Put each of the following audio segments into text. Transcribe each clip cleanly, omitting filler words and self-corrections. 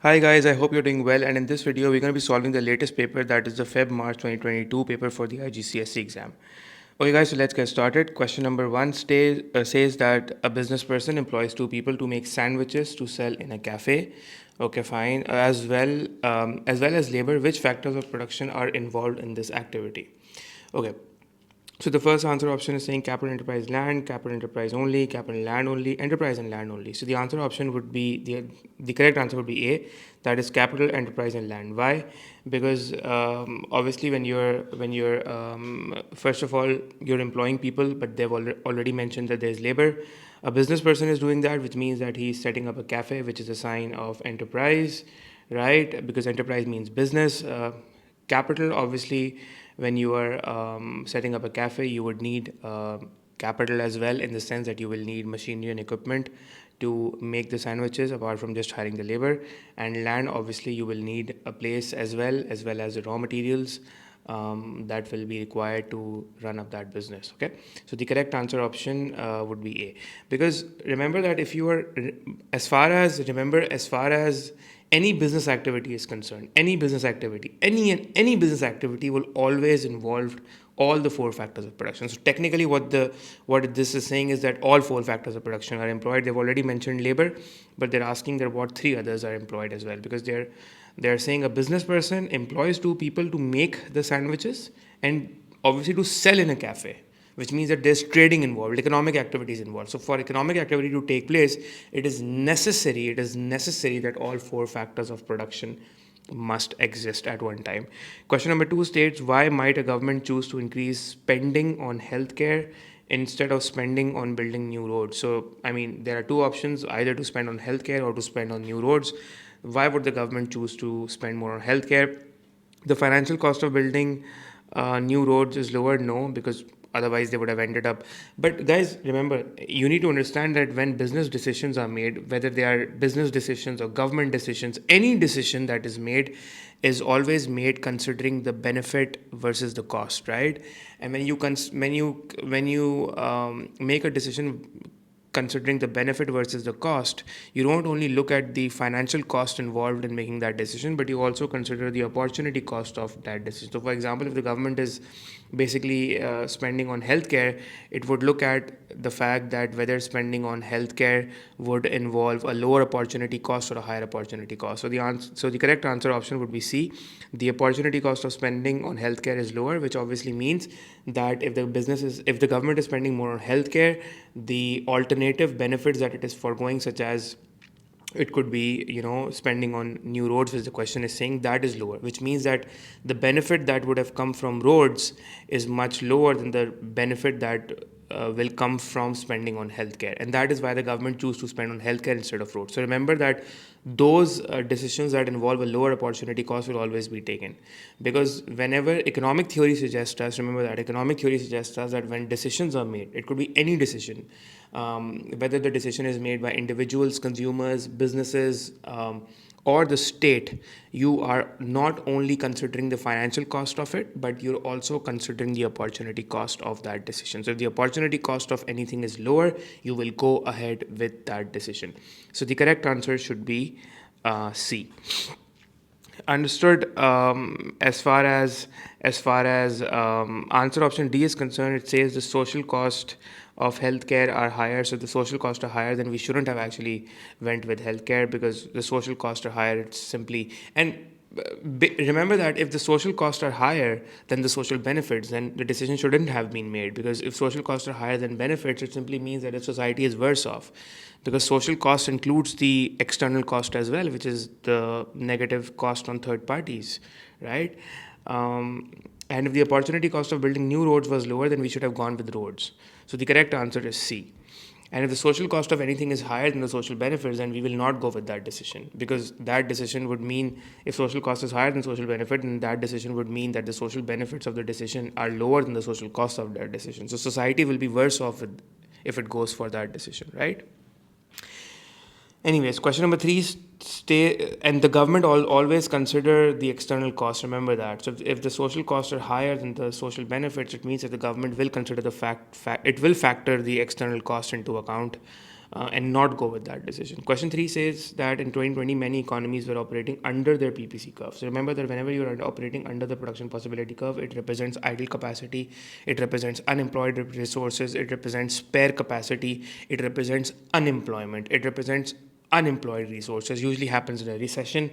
Hi guys, I hope you're doing well, and in this video we're going to be solving the latest paper, that is the FEB March 2022 paper for the IGCSE exam. Okay guys, so let's get started. Question number 1 says that a business person employs two people to make sandwiches to sell in a cafe. Okay, fine. As well as labor, which factors of production are involved in this activity? Okay, so the first answer option is saying capital enterprise land, capital enterprise only, capital land only, enterprise and land only. So the answer option would be the correct answer would be A, that is capital enterprise and land. Why? Because obviously when you're first of all you're employing people, but they've already mentioned that there's labor. A business person is doing that, which means that he's setting up a cafe, which is a sign of enterprise, right? Because enterprise means business. Capital, obviously, when you are setting up a cafe, you would need capital as well, in the sense that you will need machinery and equipment to make the sandwiches, apart from just hiring the labor. And land, obviously, you will need a place as well as the raw materials that will be required to run up that business. Okay, so the correct answer option would be A, because remember that if you are, as far as any business activity is concerned, any business activity will always involve all the four factors of production. So technically what this is saying is that all four factors of production are employed. They've already mentioned labor, but they're asking that what three others are employed as well, because they're saying a business person employs two people to make the sandwiches and obviously to sell in a cafe, which means that there's trading involved, economic activities involved. So for economic activity to take place, it is necessary that all four factors of production must exist at one time. Question number 2 states, why might a government choose to increase spending on healthcare instead of spending on building new roads? So, I mean, there are two options, either to spend on healthcare or to spend on new roads. Why would the government choose to spend more on healthcare? The financial cost of building new roads is lower. No, because otherwise they would have ended up. But guys, remember, you need to understand that when business decisions are made, whether they are business decisions or government decisions, any decision that is made is always made considering the benefit versus the cost, right? And when you make a decision considering the benefit versus the cost, you don't only look at the financial cost involved in making that decision, but you also consider the opportunity cost of that decision. So, for example, if the government is basically spending on healthcare, it would look at the fact that whether spending on healthcare would involve a lower opportunity cost or a higher opportunity cost. So the correct answer option would be C. The opportunity cost of spending on healthcare is lower, which obviously means that if the government is spending more on healthcare, the alternative benefits that it is foregoing, such as it could be spending on new roads, which the question is saying, that is lower, which means that the benefit that would have come from roads is much lower than the benefit that will come from spending on healthcare, and that is why the government choose to spend on healthcare instead of roads. So remember that those decisions that involve a lower opportunity cost will always be taken, because whenever economic theory suggests us, remember that economic theory suggests us that when decisions are made, it could be any decision, whether the decision is made by individuals, consumers, businesses, or the state, you are not only considering the financial cost of it, but you're also considering the opportunity cost of that decision. So if the opportunity cost of anything is lower, you will go ahead with that decision. So the correct answer should be C. Understood. As far as answer option D is concerned, it says the social cost of healthcare are higher. So the social costs are higher, then we shouldn't have actually went with healthcare, because the social costs are higher. It's simply, and remember that if the social costs are higher than the social benefits, then the decision shouldn't have been made, because if social costs are higher than benefits, it simply means that the society is worse off, because social cost includes the external cost as well, which is the negative cost on third parties, right? And if the opportunity cost of building new roads was lower, then we should have gone with roads. So the correct answer is C. And if the social cost of anything is higher than the social benefits, then we will not go with that decision, because that decision would mean, if social cost is higher than social benefit, then that decision would mean that the social benefits of the decision are lower than the social cost of that decision. So society will be worse off if it goes for that decision, right? Anyways, question number 3, and the government always consider the external cost. Remember that. So if the social costs are higher than the social benefits, it means that the government will consider it will factor the external cost into account. and not go with that decision. Question 3 says that in 2020, many economies were operating under their PPC curve. So remember that whenever you are operating under the production possibility curve, it represents idle capacity, it represents unemployed resources, it represents spare capacity, it represents unemployment, it represents unemployed resources. Usually happens in a recession.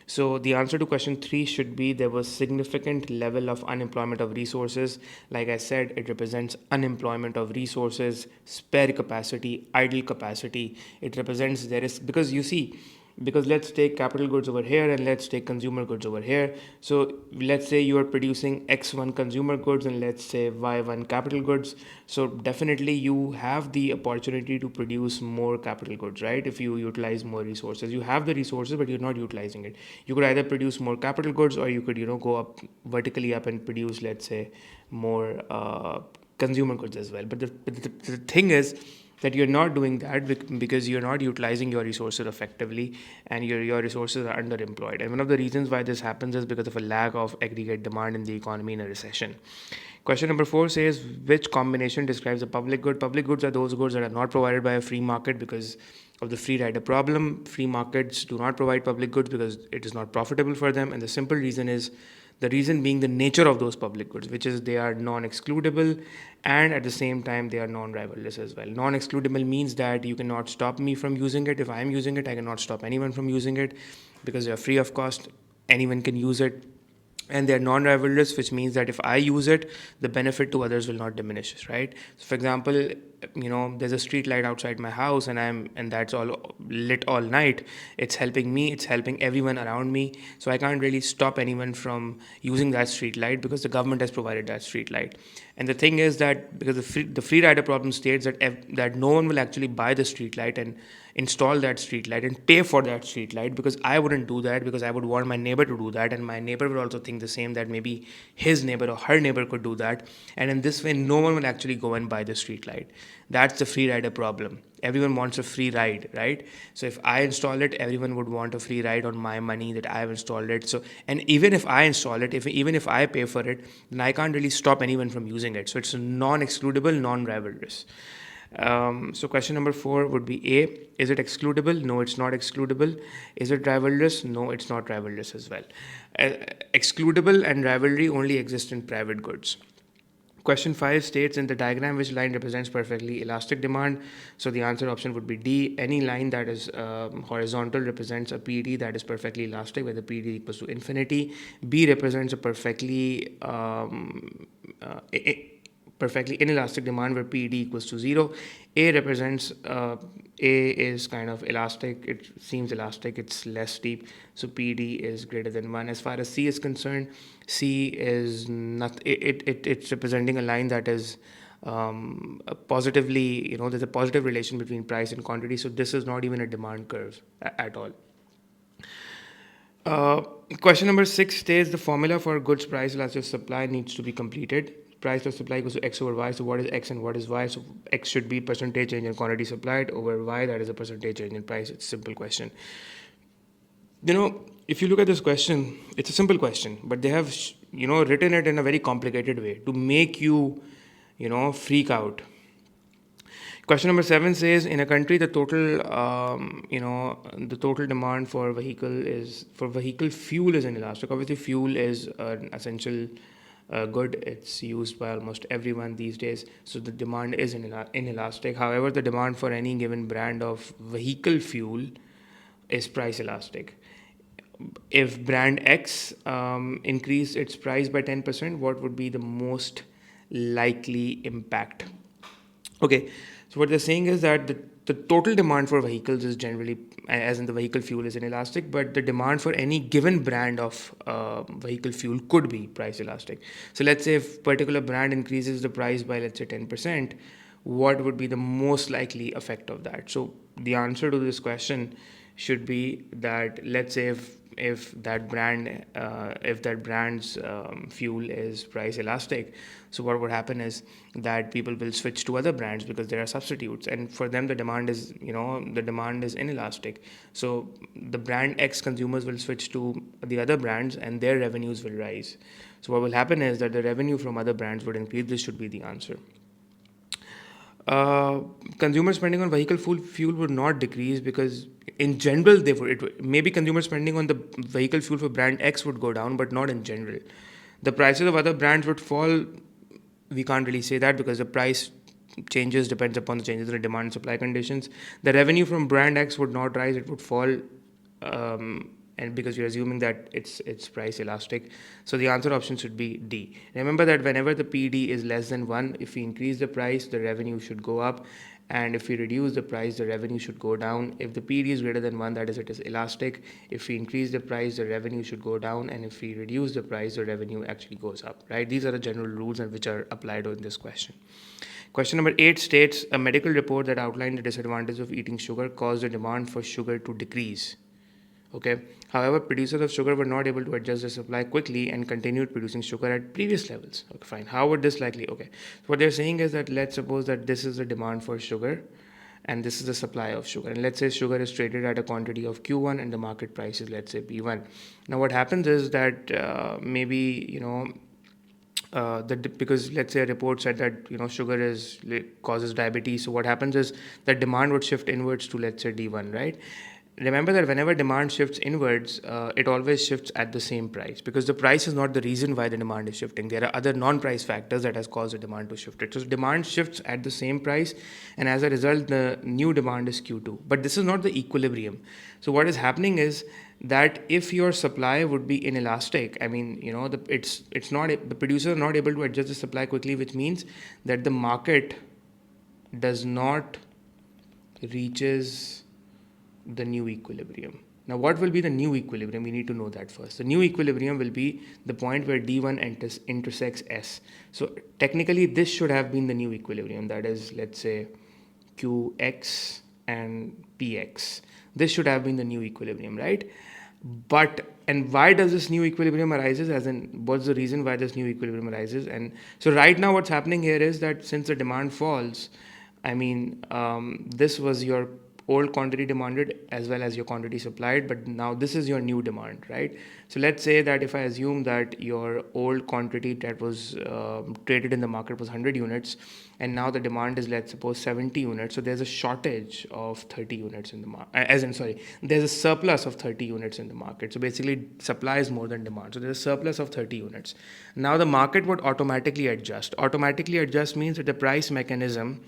So the answer to question 3 should be there was significant level of unemployment of resources. Like I said, it represents unemployment of resources, spare capacity, idle capacity. It represents there is, because you see, because let's take capital goods over here and let's take consumer goods over here. So let's say you are producing X1 consumer goods and let's say Y1 capital goods. So definitely you have the opportunity to produce more capital goods, right? If you utilize more resources, you have the resources, but you're not utilizing it. You could either produce more capital goods or you could, go up vertically up and produce, let's say, more consumer goods as well. But the thing is, that you're not doing that because you're not utilizing your resources effectively and your resources are underemployed. And one of the reasons why this happens is because of a lack of aggregate demand in the economy in a recession. Question number 4 says, which combination describes a public good? Public goods are those goods that are not provided by a free market because of the free rider problem. Free markets do not provide public goods because it is not profitable for them. And the simple reason is, the reason being the nature of those public goods, which is they are non-excludable and at the same time they are non-rivalrous as well. Non-excludable means that you cannot stop me from using it. If I am using it, I cannot stop anyone from using it because they are free of cost. Anyone can use it. And they're non-rivalrous, which means that if I use it, the benefit to others will not diminish, right? So for example, there's a street light outside my house and that's all lit all night. It's helping me, it's helping everyone around me. So I can't really stop anyone from using that street light because the government has provided that street light. And the thing is that because the free rider problem states that no one will actually buy the street light and install that street light and pay for that street light, because I wouldn't do that, because I would want my neighbor to do that, and my neighbor would also think the same, that maybe his neighbor or her neighbor could do that, and in this way no one will actually go and buy the street light. That's the free rider problem. Everyone wants a free ride, right? So if I install it, everyone would want a free ride on my money that I have installed it. So, and even if I install it, even if I pay for it, then I can't really stop anyone from using it. So it's non-excludable, non-rivalrous. So question number 4 would be A. Is it excludable? No, it's not excludable. Is it rivalrous? No, it's not rivalrous as well. Excludable and rivalry only exist in private goods. Question 5 states, in the diagram which line represents perfectly elastic demand? So the answer option would be D. Any line that is horizontal represents a PD that is perfectly elastic, where the PD equals to infinity. B represents a perfectly inelastic demand where PD equals to 0. A represents, A is kind of elastic, it seems elastic, it's less steep, so PD is greater than 1. As far as C is concerned, C is not, it's representing a line that is positively, there's a positive relation between price and quantity, so this is not even a demand curve at all. Question number 6 states, the formula for goods price elastic supply needs to be completed. Price plus supply equals to X over Y. So what is X and what is Y? So X should be percentage change in quantity supplied over Y, that is a percentage change in price. It's a simple question. If you look at this question, it's a simple question, but they have, written it in a very complicated way to make you, freak out. Question number 7 says, in a country, the total, the total demand for vehicle fuel is inelastic. Obviously, fuel is an essential good. It's used by almost everyone these days, so the demand is inelastic. However, the demand for any given brand of vehicle fuel is price elastic. If brand X increased its price by 10%, what would be the most likely impact? Okay, so what they're saying is that the total demand for vehicles is generally, as in the vehicle fuel, is inelastic, but the demand for any given brand of vehicle fuel could be price elastic. So let's say if particular brand increases the price by, let's say, 10%, what would be the most likely effect of that? So the answer to this question should be that, let's say if that brand's fuel is price elastic, so what would happen is that people will switch to other brands because there are substitutes, and for them the demand is inelastic. So the brand X consumers will switch to the other brands and their revenues will rise. So what will happen is that the revenue from other brands would increase. This should be the answer. Uh, Consumer spending on vehicle fuel would not decrease because in general they would. Maybe consumer spending on the vehicle fuel for brand X would go down, but not in general. The prices of other brands would fall. We can't really say that because the price changes depends upon the changes in the demand and supply conditions. The revenue from brand X would not rise; it would fall, and because you're assuming that it's price elastic. So the answer option should be D. Remember that whenever the PD is less than 1, if we increase the price, the revenue should go up, and if we reduce the price, the revenue should go down. If the PD is greater than 1, that is, it is elastic. If we increase the price, the revenue should go down, and if we reduce the price, the revenue actually goes up, right? These are the general rules and which are applied in this question. Question number 8 states a medical report that outlined the disadvantage of eating sugar caused the demand for sugar to decrease. Okay. However, producers of sugar were not able to adjust their supply quickly and continued producing sugar at previous levels. Okay, fine. How would this likely? Okay. So what they're saying is that let's suppose that this is the demand for sugar and this is the supply of sugar. And let's say sugar is traded at a quantity of Q1 and the market price is, let's say, P1. Now, what happens is that maybe, because let's say a report said that sugar causes diabetes. So what happens is that demand would shift inwards to, let's say, D1, right? Remember that whenever demand shifts inwards, it always shifts at the same price because the price is not the reason why the demand is shifting. There are other non-price factors that has caused the demand to shift it. So demand shifts at the same price, and as a result, the new demand is Q2. But this is not the equilibrium. So what is happening is that if your supply would be inelastic, I mean, it's not the producers are not able to adjust the supply quickly, which means that the market does not reaches the new equilibrium. Now, what will be the new equilibrium? We need to know that first. The new equilibrium will be the point where D1 intersects S. So technically, this should have been the new equilibrium. That is, let's say, QX and PX. This should have been the new equilibrium, right? And why does this new equilibrium arises? As in, what's the reason why this new equilibrium arises? And so right now, what's happening here is that since the demand falls, I mean, this was your old quantity demanded as well as your quantity supplied, but now this is your new demand, right? So let's say that if I assume that your old quantity that was traded in the market was 100 units, and now the demand is, let's suppose, 70 units. So there's a shortage of 30 units in the market. There's a surplus of 30 units in the market. So basically, supply is more than demand. So there's a surplus of 30 units. Now the market would automatically adjust. Automatically adjust means that the price mechanism,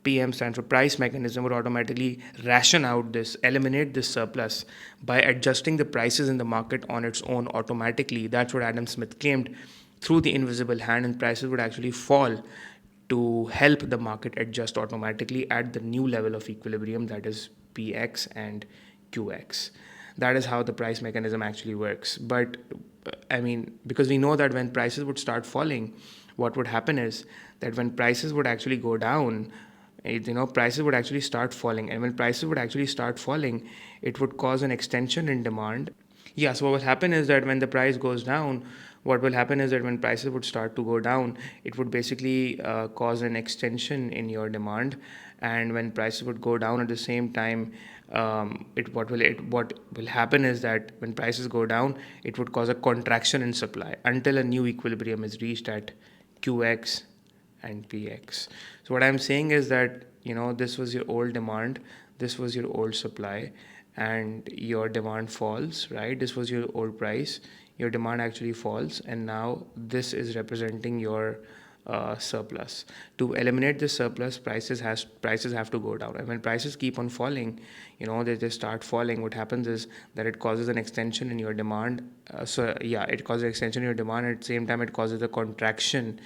PM stands for price mechanism, would automatically ration out eliminate this surplus by adjusting the prices in the market on its own automatically. That's what Adam Smith claimed through the invisible hand, and prices would actually fall to help the market adjust automatically at the new level of equilibrium, that is PX and QX. That is how the price mechanism actually works. But I mean, because we know that when prices would start falling, what would happen is that when prices would actually go down, prices would actually start falling, and when prices would actually start falling, it would cause an extension in demand. Yeah, so what will happen is that when the price goes down, what will happen is that when prices would start to go down, it would basically cause an extension in your demand, and when prices would go down at the same time, what will happen is that when prices go down, it would cause a contraction in supply until a new equilibrium is reached at QX and PX. So what I'm saying is that this was your old demand, this was your old supply, and your demand falls, right? This was your old price, your demand actually falls, and now this is representing your surplus. To eliminate this surplus, prices have to go down, and when prices keep on falling, they start falling. What happens is that it causes an extension in your demand. It causes an extension in your demand. At the same time, it causes a contraction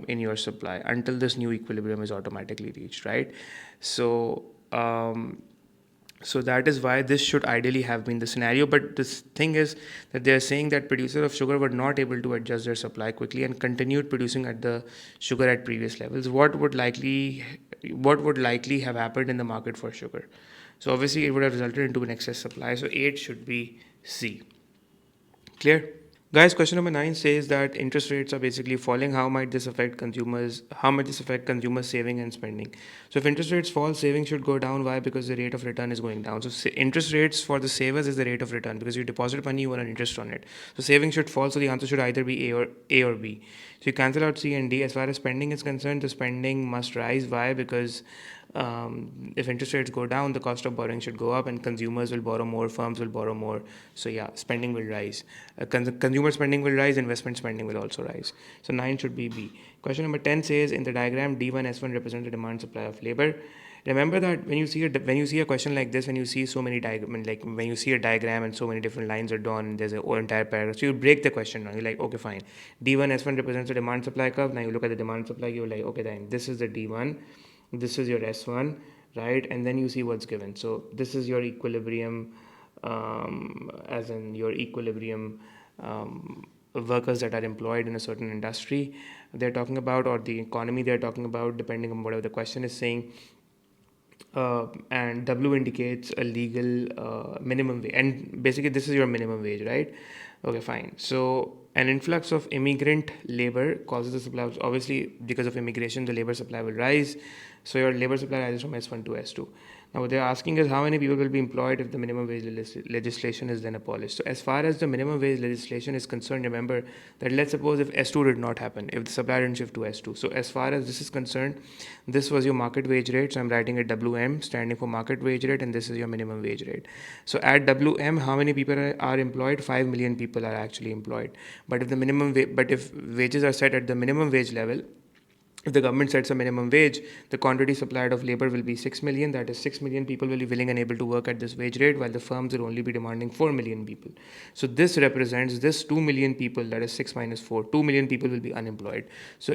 in your supply until this new equilibrium is automatically reached, right? So that is why this should ideally have been the scenario. But this thing is that they're saying that producers of sugar were not able to adjust their supply quickly and continued producing at the sugar at previous levels. What would likely have happened in the market for sugar? So obviously it would have resulted into an excess supply. So 8 should be C. Clear? Guys, question number 9 says that interest rates are basically falling. How might this affect consumers? How might this affect consumers' saving and spending? So, if interest rates fall, savings should go down. Why? Because the rate of return is going down. So, interest rates for the savers is the rate of return because you deposit money, you earn an interest on it. So, savings should fall. So, the answer should either be A or B. So, you cancel out C and D. As far as spending is concerned, the spending must rise. Why? Because if interest rates go down, the cost of borrowing should go up, and consumers will borrow more, firms will borrow more. So yeah, spending will rise. Consumer spending will rise, investment spending will also rise. So 9 should be B. Question number 10 says in the diagram D1 S1 represent the demand supply of labor. Remember that when you see a question like this, when you see so many when you see a diagram and so many different lines are drawn, there's an entire paragraph. So you break the question down. You're like, okay, fine. D1 S1 represents the demand supply curve. Now you look at the demand supply. You're like, okay, then this is the D1. This is your S1, right? And then you see what's given. So this is your equilibrium, as in your equilibrium workers that are employed in a certain industry they're talking about, or the economy they're talking about, depending on whatever the question is saying. And W indicates a legal minimum wage. And basically, this is your minimum wage, right? Okay, fine. So an influx of immigrant labor causes the supply. Obviously, because of immigration, the labor supply will rise. So your labor supply rises from S1 to S2. Now, what they're asking is how many people will be employed if the minimum wage legislation is then abolished. So, as far as the minimum wage legislation is concerned, remember that let's suppose if S2 did not happen, if the supply didn't shift to S2. So, as far as this is concerned, this was your market wage rate. So, I'm writing it WM, standing for market wage rate, and this is your minimum wage rate. So, at WM, how many people are employed? 5 million people are actually employed. But if the if wages are set at the minimum wage level, if the government sets a minimum wage, the quantity supplied of labor will be 6 million. That is, 6 million people will be willing and able to work at this wage rate, while the firms will only be demanding 4 million people. So this represents this 2 million people, that is 6 minus 4. 2 million people will be unemployed. So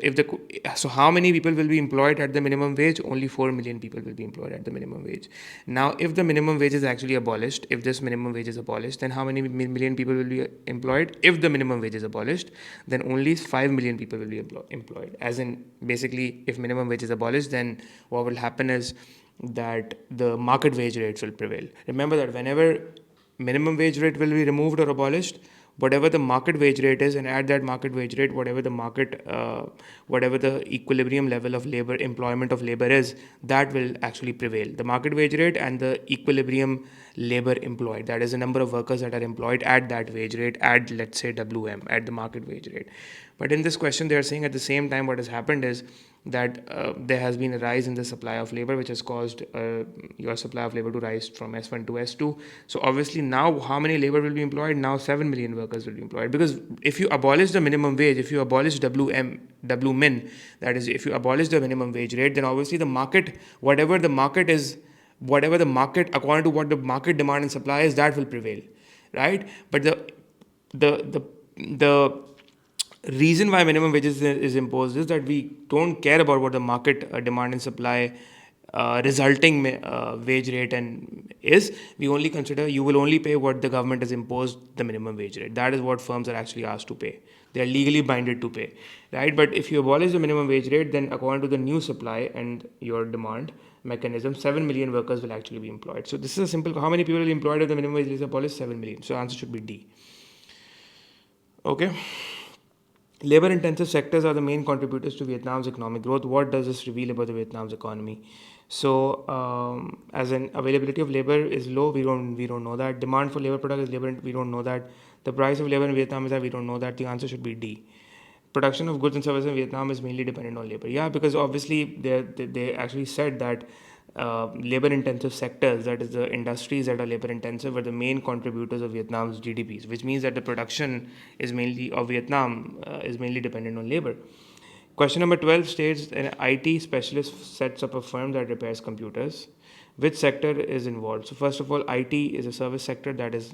how many people will be employed at the minimum wage? Only 4 million people will be employed at the minimum wage. Now, if the minimum wage is actually abolished, if this minimum wage is abolished, then how many million people will be employed? If the minimum wage is abolished, then only 5 million people will be employed. As in, basically, if minimum wage is abolished, then what will happen is that the market wage rates will prevail. Remember that whenever minimum wage rate will be removed or abolished, whatever the market wage rate is, and at that market wage rate, whatever the equilibrium level of labor, employment of labor is, that will actually prevail. The market wage rate and the equilibrium labor employed, that is the number of workers that are employed at that wage rate, at, let's say, WM, at the market wage rate. But in this question, they are saying at the same time what has happened is that there has been a rise in the supply of labor, which has caused your supply of labor to rise from S1 to S2. So obviously now how many labor will be employed? Now 7 million workers will be employed. Because if you abolish the minimum wage, if you abolish WMin, that is, if you abolish the minimum wage rate, then obviously the market, whatever the market, according to what the market demand and supply is, that will prevail, right? But the reason why minimum wages is imposed is that we don't care about what the market demand and supply resulting wage rate and is. We only consider, you will only pay what the government has imposed the minimum wage rate. That is what firms are actually asked to pay. They are legally binded to pay, right? But if you abolish the minimum wage rate, then according to the new supply and your demand mechanism, 7 million workers will actually be employed. So this is a simple, how many people will be employed if the minimum wage is abolished? 7 million. So answer should be D. Okay. Labor-intensive sectors are the main contributors to Vietnam's economic growth. What does this reveal about the Vietnam's economy? So, as an availability of labor is low, we don't know that. Demand for labor product is labor, we don't know that. The price of labor in Vietnam is that, we don't know that. The answer should be D. Production of goods and services in Vietnam is mainly dependent on labor. Yeah, because obviously they actually said that labor-intensive sectors, that is the industries that are labor-intensive, are the main contributors of Vietnam's GDPs, which means that the production is mainly of Vietnam is mainly dependent on labor. Question number 12 states an IT specialist sets up a firm that repairs computers. Which sector is involved? So first of all, IT is a service sector. That is,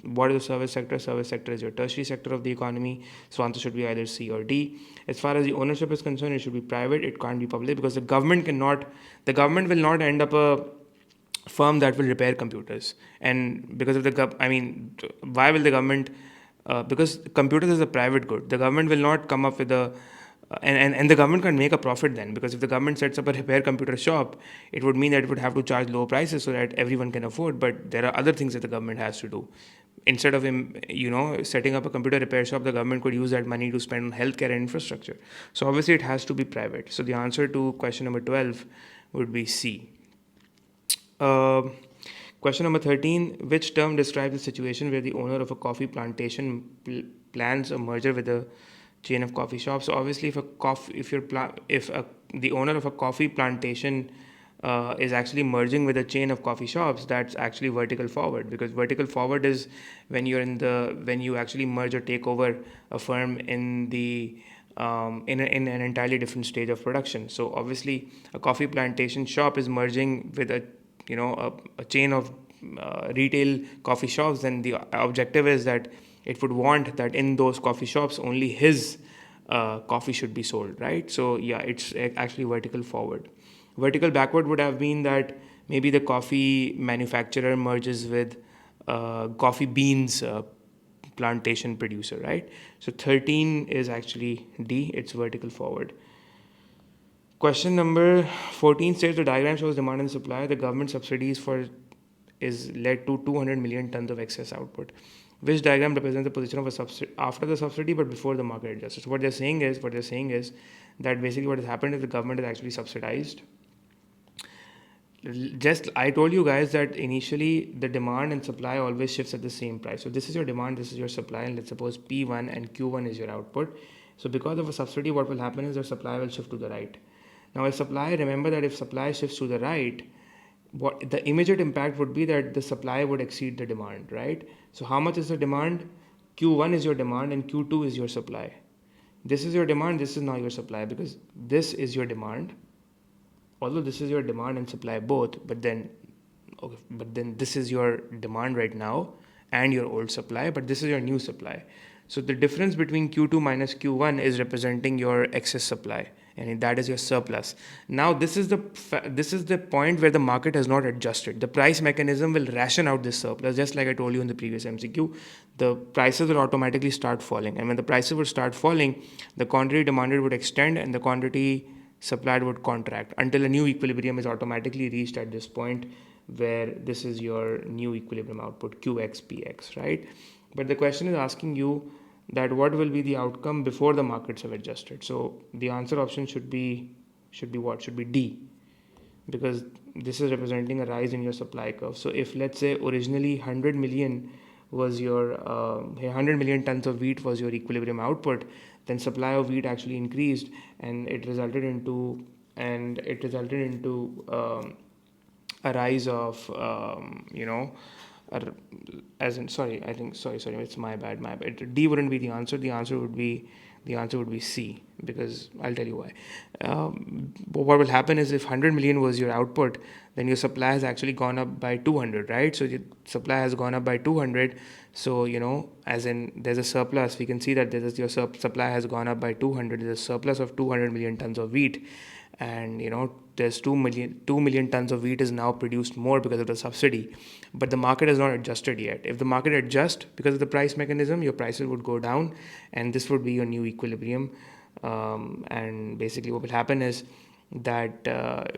what is the service sector? Service sector is your tertiary sector of the economy. So answer should be either C or D. As far as the ownership is concerned, it should be private. It can't be public, because the government will not end up a firm that will repair computers. And because of why will the government? Because computers is a private good. The government will not come up with a and the government can make a profit then, because if the government sets up a repair computer shop, it would mean that it would have to charge low prices so that everyone can afford. But there are other things that the government has to do. Instead of setting up a computer repair shop, the government could use that money to spend on healthcare and infrastructure. So obviously it has to be private. So the answer to question number 12 would be C. Uh, Question number 13, which term describes the situation where the owner of a coffee plantation plans a merger with a chain of coffee shops? So obviously, the owner of a coffee plantation is actually merging with a chain of coffee shops, that's actually vertical forward, because vertical forward is when you actually merge or take over a firm in an entirely different stage of production. So obviously, a coffee plantation shop is merging with a chain of retail coffee shops. Then the objective is that it would want that in those coffee shops only his coffee should be sold, right? So yeah, it's actually vertical forward. Vertical backward would have been that maybe the coffee manufacturer merges with coffee beans plantation producer, right? So 13 is actually D, it's vertical forward. Question number 14 states the diagram shows demand and supply. The government subsidies is led to 200 million tons of excess output. Which diagram represents the position of a subsidy after the subsidy but before the market adjusts? So what they're saying is that basically what has happened is the government has actually subsidized. Just I told you guys that initially the demand and supply always shifts at the same price. So this is your demand, this is your supply, and let's suppose P1 and Q1 is your output. So because of a subsidy, what will happen is the supply will shift to the right. Now, remember that if supply shifts to the right, what the immediate impact would be that the supply would exceed the demand, right? So how much is the demand? Q1 is your demand and Q2 is your supply. This is your demand, this is now your supply, because this is your demand. Although this is your demand and supply both, but then this is your demand right now and your old supply, but this is your new supply. So the difference between Q2 minus Q1 is representing your excess supply, and that is your surplus. Now this is the point where the market has not adjusted. The price mechanism will ration out this surplus, just like I told you in the previous MCQ. The prices will automatically start falling, and when the prices would start falling, the quantity demanded would extend and the quantity supplied would contract until a new equilibrium is automatically reached at this point, where this is your new equilibrium output, QX PX, right? But the question is asking you that what will be the outcome before the markets have adjusted. So the answer option should be what? Should be D, because this is representing a rise in your supply curve. So if let's say originally 100 million was your 100 million tons of wheat was your equilibrium output, then supply of wheat actually increased, and it resulted into a rise of it's my bad. D wouldn't be the answer. The answer would be C, because I'll tell you why. What will happen is if 100 million was your output, then your supply has actually gone up by 200, right? So your supply has gone up by 200. So, as in there's a surplus, we can see that your supply has gone up by 200. There's a surplus of 200 million tons of wheat. And there's 2 million tons of wheat is now produced more because of the subsidy, but the market has not adjusted yet. If the market adjusts because of the price mechanism, your prices would go down, and this would be your new equilibrium. And basically what will happen is that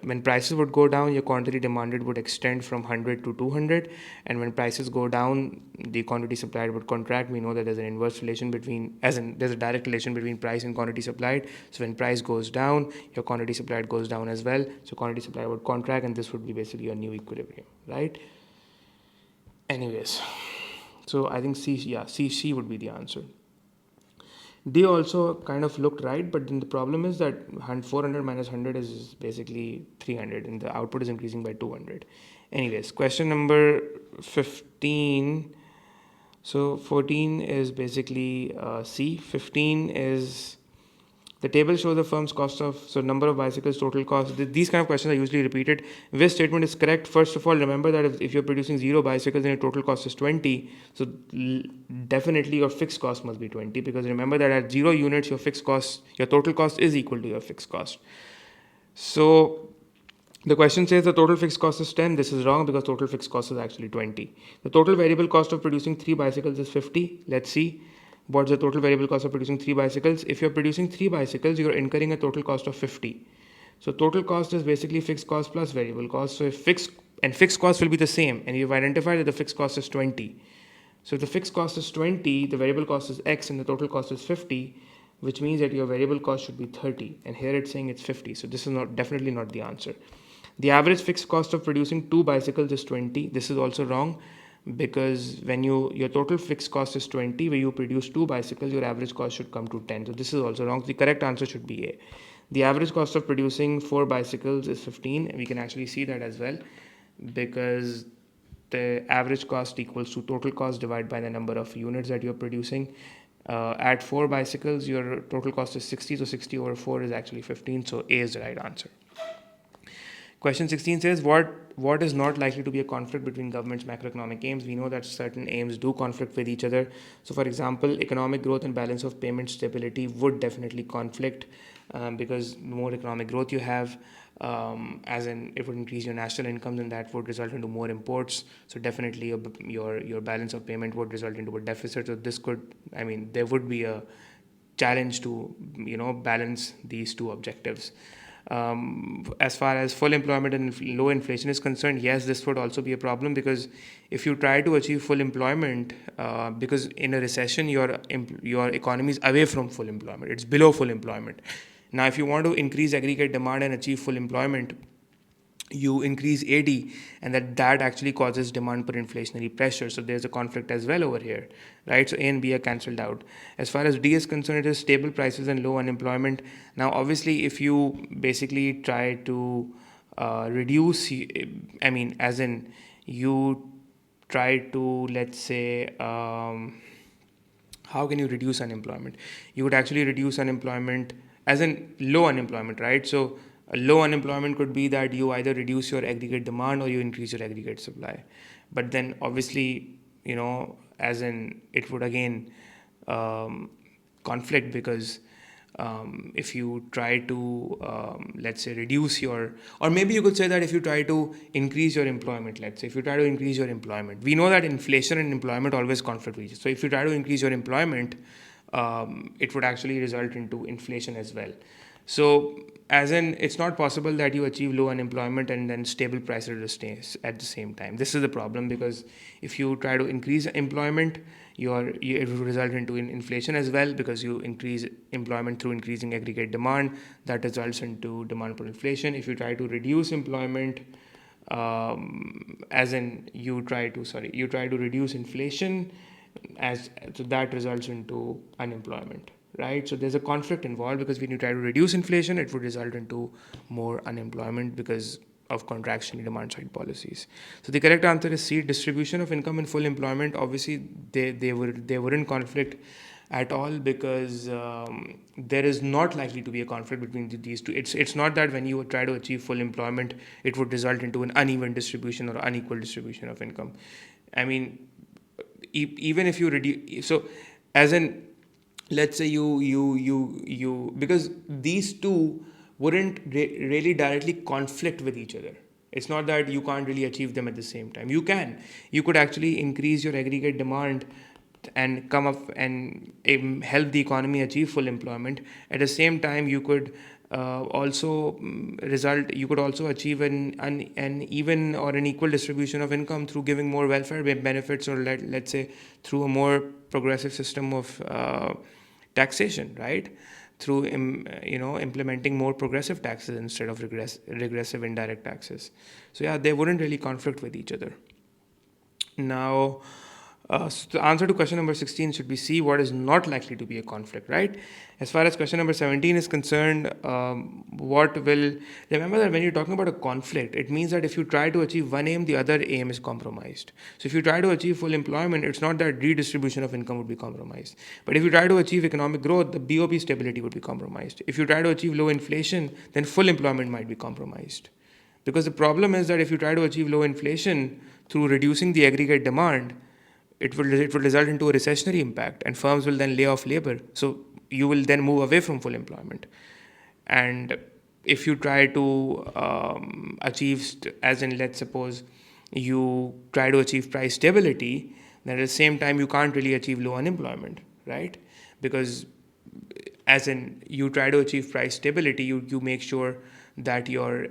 when prices would go down, your quantity demanded would extend from 100 to 200, and when prices go down, the quantity supplied would contract. We know that there's an inverse relation there's a direct relation between price and quantity supplied. So when price goes down, your quantity supplied goes down as well. So quantity supplied would contract, and this would be basically a new equilibrium, right? Anyways, so I think C would be the answer. D also kind of looked right, but then the problem is that 400 minus 100 is basically 300, and the output is increasing by 200. Anyways, question number 15. So 14 is basically C. 15 is the table shows the firm's cost number of bicycles, total cost. These kind of questions are usually repeated. Which statement is correct? First of all, remember that if you're producing 0 bicycles, then your total cost is 20. So definitely your fixed cost must be 20, because remember that at 0 units, your total cost is equal to your fixed cost. So the question says the total fixed cost is 10. This is wrong, because total fixed cost is actually 20. The total variable cost of producing 3 bicycles is 50. Let's see. What's the total variable cost of producing 3 bicycles? If you're producing 3 bicycles, you're incurring a total cost of 50. So total cost is basically fixed cost plus variable cost. So if fixed cost will be the same, and you've identified that the fixed cost is 20. So if the fixed cost is 20, the variable cost is X, and the total cost is 50, which means that your variable cost should be 30. And here it's saying it's 50. So this is definitely not the answer. The average fixed cost of producing 2 bicycles is 20. This is also wrong, because when your total fixed cost is 20, where you produce 2 bicycles, your average cost should come to 10. So this is also wrong. The correct answer should be A. The average cost of producing 4 bicycles is 15, and we can actually see that as well, because the average cost equals to total cost divided by the number of units that you're producing. At 4 bicycles, your total cost is 60, so 60 over 4 is actually 15, so A is the right answer. Question 16 says, what is not likely to be a conflict between government's macroeconomic aims? We know that certain aims do conflict with each other. So for example, economic growth and balance of payment stability would definitely conflict, because more economic growth you have, as in it would increase your national income, and that would result into more imports. So definitely your balance of payment would result into a deficit. So this could, there would be a challenge to balance these two objectives. As far as full employment and low inflation is concerned, yes, this would also be a problem, because if you try to achieve full employment, because in a recession your economy is away from full employment, it's below full employment. Now if you want to increase aggregate demand and achieve full employment, you increase AD, and that actually causes demand per inflationary pressure. So there's a conflict as well over here, right? So A and B are cancelled out. As far as D is concerned, it is stable prices and low unemployment. Now obviously if you basically try to reduce, as in you try to, let's say, how can you reduce unemployment? You would actually reduce unemployment as in low unemployment, right? So a low unemployment could be that you either reduce your aggregate demand or you increase your aggregate supply. But then obviously, as in it would again conflict, because if you try to, let's say, reduce or maybe you could say that if you try to increase your employment, let's say, if you try to increase your employment, we know that inflation and employment always conflict with each other. So if you try to increase your employment, it would actually result into inflation as well. So as in, it's not possible that you achieve low unemployment and then stable prices at the same time. This is the problem, because if you try to increase employment, it will result into inflation as well, because you increase employment through increasing aggregate demand. That results into demand per inflation. If you try to reduce employment, as in you try to reduce inflation, so that results into unemployment. Right, so there's a conflict involved, because when you try to reduce inflation, it would result into more unemployment because of contraction in demand side policies. So the correct answer is C, distribution of income and full employment. Obviously, they wouldn't conflict at all, because there is not likely to be a conflict between these two. It's not that when you try to achieve full employment, it would result into an uneven distribution or unequal distribution of income. Even if you reduce, so as in, let's say you because these two wouldn't really directly conflict with each other. It's not that you can't really achieve them at the same time. You could actually increase your aggregate demand and come up and help the economy achieve full employment. At the same time, you could also achieve an even or an equal distribution of income through giving more welfare benefits, or let's say through a more progressive system of taxation, right? Through implementing more progressive taxes instead of regressive indirect taxes. So yeah, they wouldn't really conflict with each other. Now, so the answer to question number 16 should be C, what is not likely to be a conflict, right? As far as question number 17 is concerned, remember that when you're talking about a conflict, it means that if you try to achieve one aim, the other aim is compromised. So if you try to achieve full employment, it's not that redistribution of income would be compromised. But if you try to achieve economic growth, the BOP stability would be compromised. If you try to achieve low inflation, then full employment might be compromised. Because the problem is that if you try to achieve low inflation through reducing the aggregate demand, it will result into a recessionary impact, and firms will then lay off labor. So you will then move away from full employment. And if you try to achieve, as in, let's suppose you try to achieve price stability, then at the same time you can't really achieve low unemployment, right? Because as in you try to achieve price stability, you make sure that your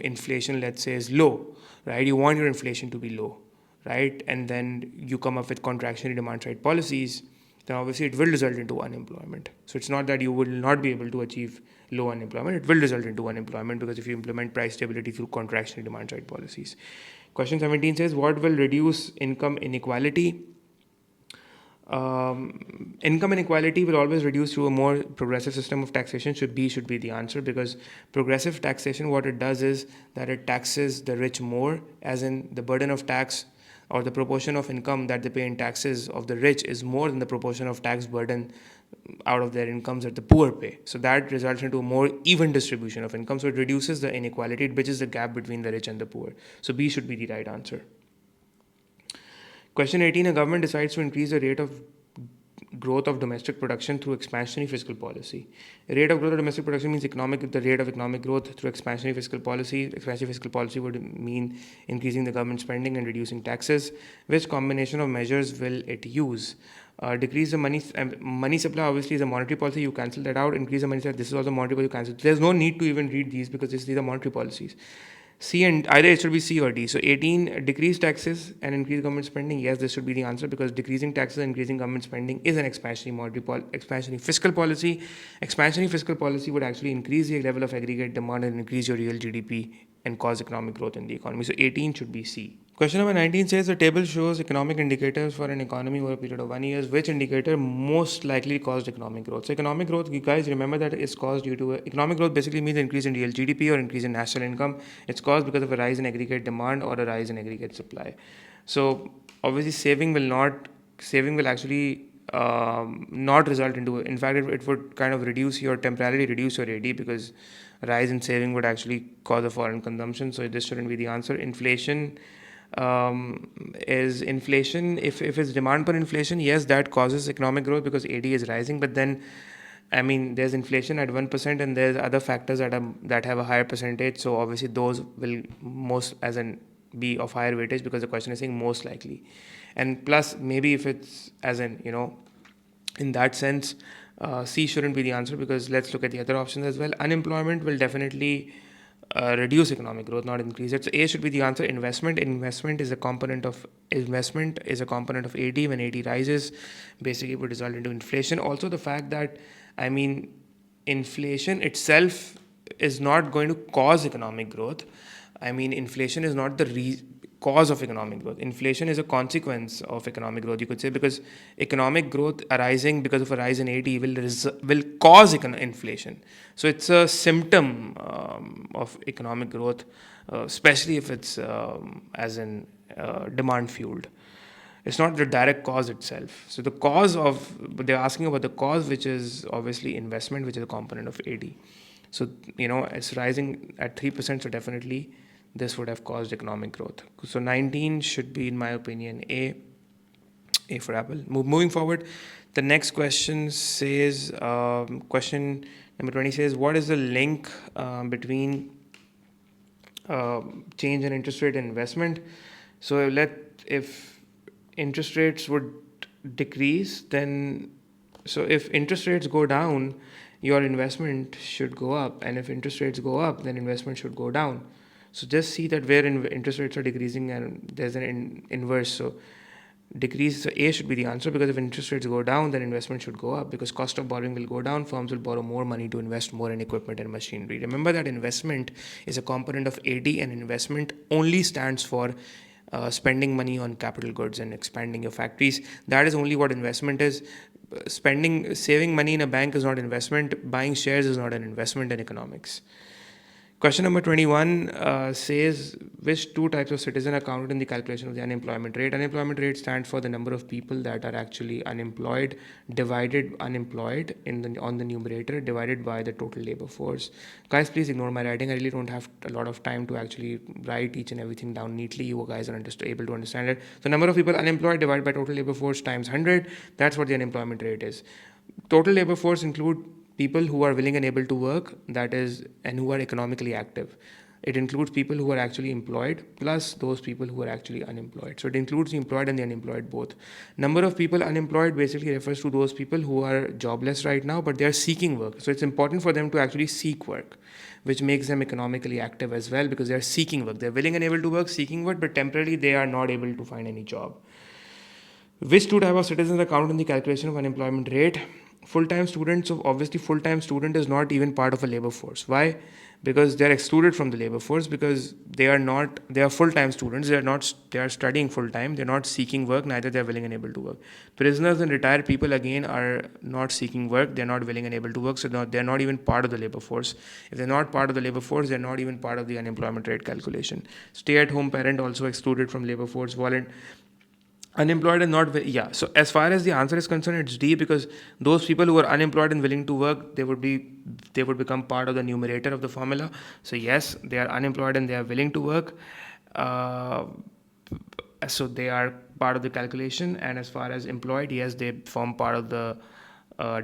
inflation, let's say, is low, right? You want your inflation to be low, right? And then you come up with contractionary demand side policies, then obviously it will result into unemployment. So it's not that you will not be able to achieve low unemployment, it will result into unemployment because if you implement price stability through contractionary demand side policies. Question 17 says, what will reduce income inequality? Income inequality will always reduce through a more progressive system of taxation. Should be the answer, because progressive taxation, what it does is that it taxes the rich more, as in the burden of tax or the proportion of income that they pay in taxes of the rich is more than the proportion of tax burden out of their incomes that the poor pay. So that results into a more even distribution of income. So it reduces the inequality, it bridges the gap between the rich and the poor. So B should be the right answer. Question 18, a government decides to increase the rate of growth of domestic production through expansionary fiscal policy. The rate of growth of domestic production means the rate of economic growth through expansionary fiscal policy. Expansionary fiscal policy would mean increasing the government spending and reducing taxes. Which combination of measures will it use? Decrease the money supply, obviously, is a monetary policy. You cancel that out. Increase the money supply, this is also monetary policy. You cancel. There's no need to even read these because these are monetary policies. C, and either it should be C or D. So 18, decrease taxes and increase government spending. Yes, this should be the answer, because decreasing taxes and increasing government spending is an expansionary fiscal policy. Expansionary fiscal policy would actually increase the level of aggregate demand and increase your real GDP and cause economic growth in the economy. So 18 should be C. Question number 19 says the table shows economic indicators for an economy over a period of 1 year. Which indicator most likely caused economic growth? So economic growth, you guys remember that it's caused due to economic growth basically means increase in real GDP or increase in national income. It's caused because of a rise in aggregate demand or a rise in aggregate supply. So obviously saving will actually not result into, in fact, it would kind of temporarily reduce your AD, because a rise in saving would actually cause a foreign consumption. So this shouldn't be the answer. Inflation is inflation. If it's demand per inflation, yes, that causes economic growth because AD is rising. But then, I mean, there's inflation at 1% and there's other factors that have a higher percentage. So obviously those will be of higher weightage, because the question is saying most likely. And plus, maybe if it's in that sense, C shouldn't be the answer, because let's look at the other options as well. Unemployment will definitely reduce economic growth, not increase it. So A should be the answer. Investment is a component of AD. When AD rises, basically would result into inflation. Also, the fact that, I mean, inflation itself is not going to cause economic growth. I mean, inflation is not the cause of economic growth. Inflation is a consequence of economic growth, you could say, because economic growth arising because of a rise in AD will cause inflation. So it's a symptom of economic growth, especially if it's demand fueled. It's not the direct cause itself. So they're asking about the cause, which is obviously investment, which is a component of AD. So, it's rising at 3%, so definitely this would have caused economic growth. So 19 should be, in my opinion, A for Apple. Moving forward, the next question says, question number 20 says, what is the link between change in interest rate and investment? So if interest rates would decrease, then, so if interest rates go down, your investment should go up. And if interest rates go up, then investment should go down. So just see that where interest rates are decreasing and there's an inverse. So decrease, so A should be the answer, because if interest rates go down, then investment should go up, because cost of borrowing will go down. Firms will borrow more money to invest more in equipment and machinery. Remember that investment is a component of AD, and investment only stands for spending money on capital goods and expanding your factories. That is only what investment is. Saving money in a bank is not investment. Buying shares is not an investment in economics. Question number 21 says, which two types of citizen are counted in the calculation of the unemployment rate? Unemployment rate stands for the number of people that are actually unemployed, divided unemployed on the numerator, divided by the total labor force. Guys, please ignore my writing. I really don't have a lot of time to actually write each and everything down neatly. You guys are able to understand it. So number of people unemployed divided by total labor force times 100. That's what the unemployment rate is. Total labor force include people who are willing and able to work, and who are economically active. It includes people who are actually employed plus those people who are actually unemployed. So it includes the employed and the unemployed both. Number of people unemployed basically refers to those people who are jobless right now, but they are seeking work. So it's important for them to actually seek work, which makes them economically active as well, because they are seeking work. They're willing and able to work, seeking work, but temporarily they are not able to find any job. Which two type of citizens are counted in the calculation of unemployment rate? Full-time students. So obviously full-time student is not even part of a labor force. Why? Because they're excluded from the labor force, because they are full-time students. They are studying full-time. They're not seeking work, neither they're willing and able to work. Prisoners and retired people again are not seeking work. They're not willing and able to work. So they're not even part of the labor force. If they're not part of the labor force, they're not even part of the unemployment rate calculation. Stay-at-home parent also excluded from labor force. Unemployed and not, so as far as the answer is concerned, it's D, because those people who are unemployed and willing to work, they would become part of the numerator of the formula. So yes, they are unemployed and they are willing to work, so they are part of the calculation. And as far as employed, yes, they form part of the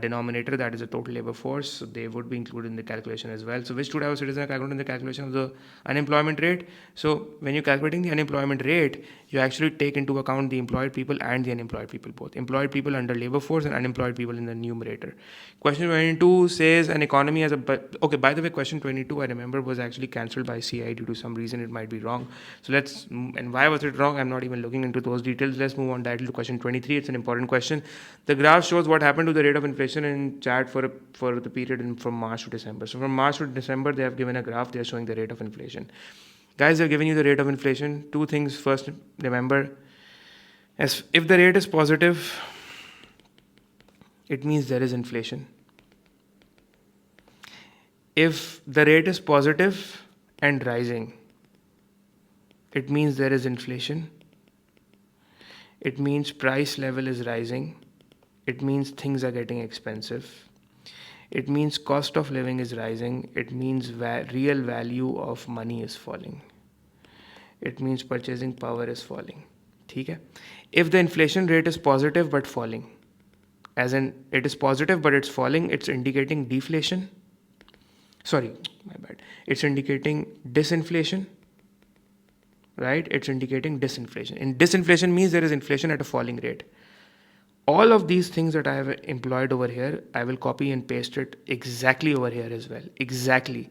denominator, that is the total labor force, so they would be included in the calculation as well. So which two type of citizens are calculated in the calculation of the unemployment rate? So when you're calculating the unemployment rate, you actually take into account the employed people and the unemployed people both. Employed people under labor force and unemployed people in the numerator. Question 22 says an economy has a... Okay, by the way, question 22 I remember was actually cancelled by CI due to some reason. It might be wrong. So and why was it wrong? I'm not even looking into those details. Let's move on directly to question 23. It's an important question. The graph shows what happened to the rate of inflation in chart for the period from March to December. So from March to December, they have given a graph. They are showing the rate of inflation. Guys, they're giving you the rate of inflation. Two things. First, remember, if the rate is positive, it means there is inflation. If the rate is positive and rising, it means there is inflation. It means price level is rising. It means things are getting expensive. It means cost of living is rising. It means real value of money is falling. It means purchasing power is falling. Okay? If the inflation rate is positive but falling, as in it is positive but it's falling, it's indicating deflation. Sorry, my bad. It's indicating disinflation. Right? It's indicating disinflation. And disinflation means there is inflation at a falling rate. All of these things that I have employed over here, I will copy and paste it exactly over here as well. Exactly.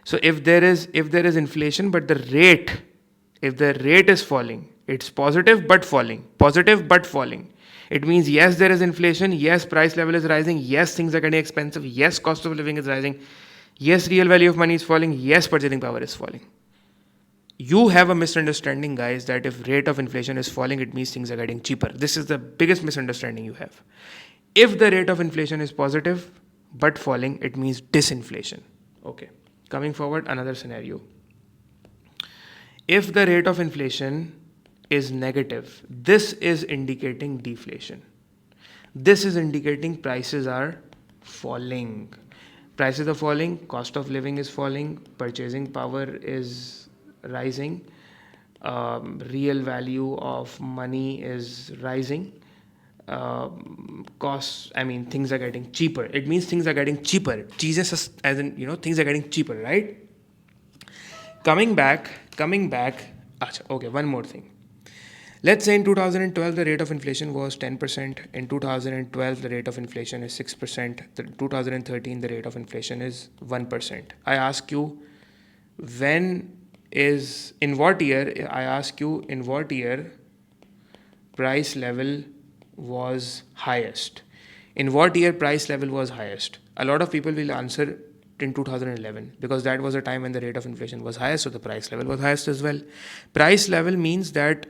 So if there is inflation, but if the rate is falling, it's positive but falling. Positive but falling. It means yes, there is inflation. Yes, price level is rising. Yes, things are getting expensive. Yes, cost of living is rising. Yes, real value of money is falling. Yes, purchasing power is falling. You have a misunderstanding, guys, that if rate of inflation is falling, it means things are getting cheaper. This is the biggest misunderstanding you have. If the rate of inflation is positive but falling, it means disinflation. Okay. Coming forward, another scenario. If the rate of inflation is negative, this is indicating deflation. This is indicating prices are falling. Prices are falling, cost of living is falling, purchasing power is rising, real value of money is rising, things are getting cheaper. It means things are getting cheaper. Jesus, as in, things are getting cheaper, right? Coming back. Okay, one more thing. Let's say in 2012, the rate of inflation was 10%. In 2012, the rate of inflation is 6%. In 2013, the rate of inflation is 1%. I ask you, in what year price level was highest? In what year price level was highest? A lot of people will answer in 2011, because that was a time when the rate of inflation was highest, so the price level was highest as well. Price level means the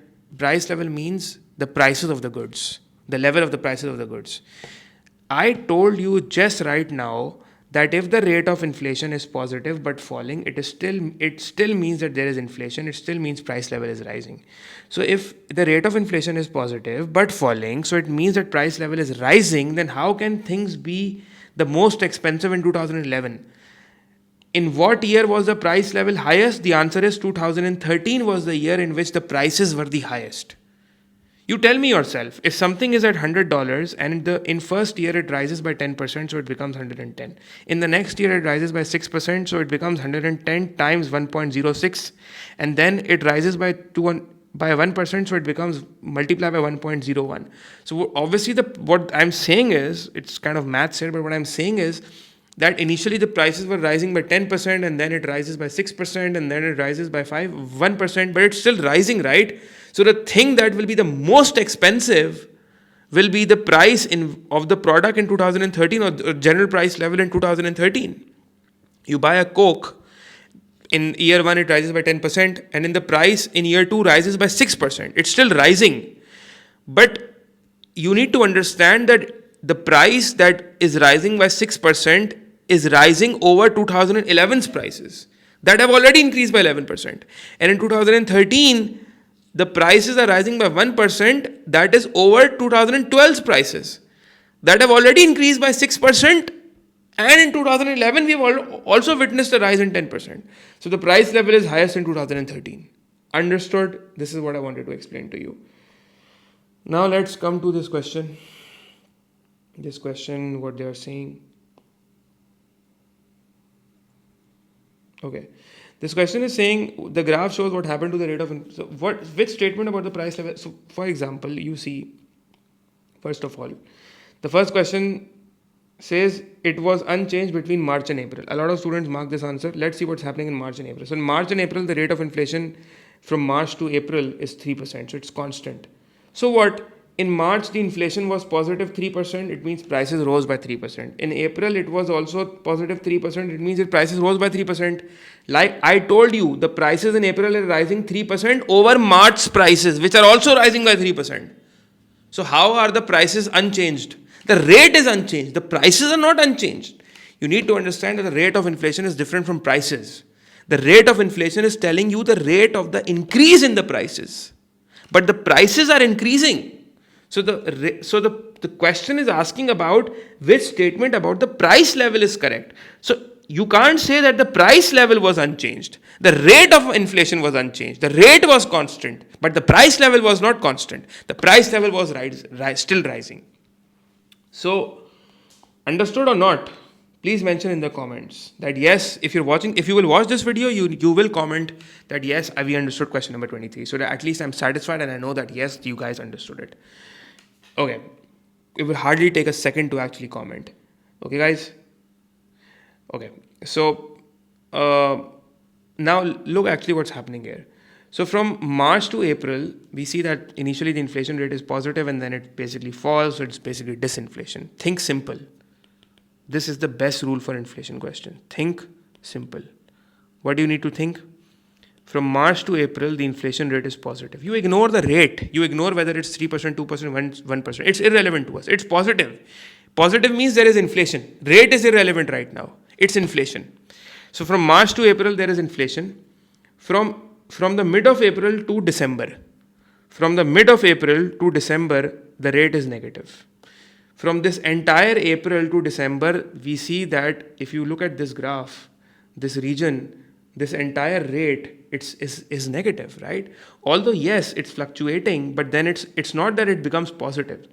prices of the goods, the level of the prices of the goods. I told you just right now that if the rate of inflation is positive but falling, it still means that there is inflation. It still means price level is rising. So if the rate of inflation is positive but falling, so it means that price level is rising, then how can things be the most expensive in 2011? In what year was the price level highest? The answer is 2013 was the year in which the prices were the highest. You tell me yourself, if something is at $100 and in first year it rises by 10%, so it becomes 110. In the next year it rises by 6%, so it becomes 110 times 1.06, and then it rises by 1%, so it becomes multiplied by 1.01. So obviously what I'm saying is, it's kind of maths here, but what I'm saying is that initially the prices were rising by 10%, and then it rises by 6%, and then it rises by 1%, but it's still rising, right? So the thing that will be the most expensive will be the price of the product in 2013, or general price level in 2013. You buy a Coke, in year 1 it rises by 10%, and in the price in year 2 rises by 6%. It's still rising. But you need to understand that the price that is rising by 6% is rising over 2011's prices that have already increased by 11%. And in 2013, the prices are rising by 1%, that is over 2012's prices that have already increased by 6%. And in 2011, we have also witnessed a rise in 10%. So the price level is highest in 2013. Understood? This is what I wanted to explain to you. Now let's come to this question. This question, what they are saying. Okay. This question is saying the graph shows what happened to the rate of which statement about the price level. So for example, you see, first of all, the first question says it was unchanged between March and April. A lot of students mark this answer. Let's see what's happening in March and April. So in March and April, the rate of inflation from March to April is 3%. So it's constant. So what? In March, the inflation was positive 3%. It means prices rose by 3%. In April, it was also positive 3%. It means that prices rose by 3%. Like I told you, the prices in April are rising 3% over March's prices, which are also rising by 3%. So how are the prices unchanged? The rate is unchanged. The prices are not unchanged. You need to understand that the rate of inflation is different from prices. The rate of inflation is telling you the rate of the increase in the prices. But the prices are increasing. So the question is asking about which statement about the price level is correct. So you can't say that the price level was unchanged. The rate of inflation was unchanged. The rate was constant, but the price level was not constant. The price level was still rising. So, understood or not? Please mention in the comments that yes, if you will watch this video, you will comment that yes, we understood question number 23. So that at least I'm satisfied and I know that yes, you guys understood it. Okay, it will hardly take a second to actually comment. Okay, guys? Okay, so now look actually what's happening here. So from March to April, we see that initially the inflation rate is positive and then it basically falls, so it's basically disinflation. Think simple. This is the best rule for inflation question. Think simple. What do you need to think? From March to April, the inflation rate is positive. You ignore the rate. You ignore whether it's 3%, 2%, 1%. It's irrelevant to us. It's positive. Positive means there is inflation. Rate is irrelevant right now. It's inflation. So from March to April, there is inflation. From the mid of April to December. From the mid of April to December, the rate is negative. From this entire April to December, we see that if you look at this graph, this region, this entire rate is negative, right? Although yes, it's fluctuating, but then it's not that it becomes positive.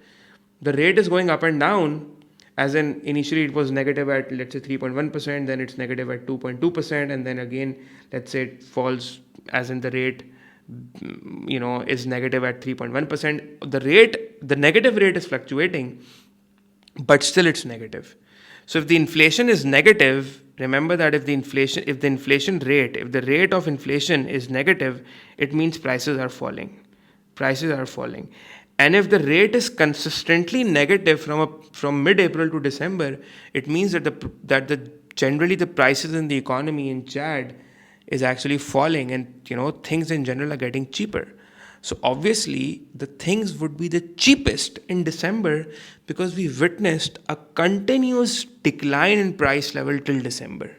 The rate is going up and down, as in initially it was negative at let's say 3.1%, then it's negative at 2.2%, and then again let's say it falls, as in the rate is negative at 3.1%. The negative rate is fluctuating, but still it's negative. So if the inflation is negative, remember that if the rate of inflation is negative, it means prices are falling. Prices are falling. And if the rate is consistently negative from mid-April to December, it means that generally the prices in the economy in Chad is actually falling, and things in general are getting cheaper. So obviously the things would be the cheapest in December because we witnessed a continuous decline in price level till December.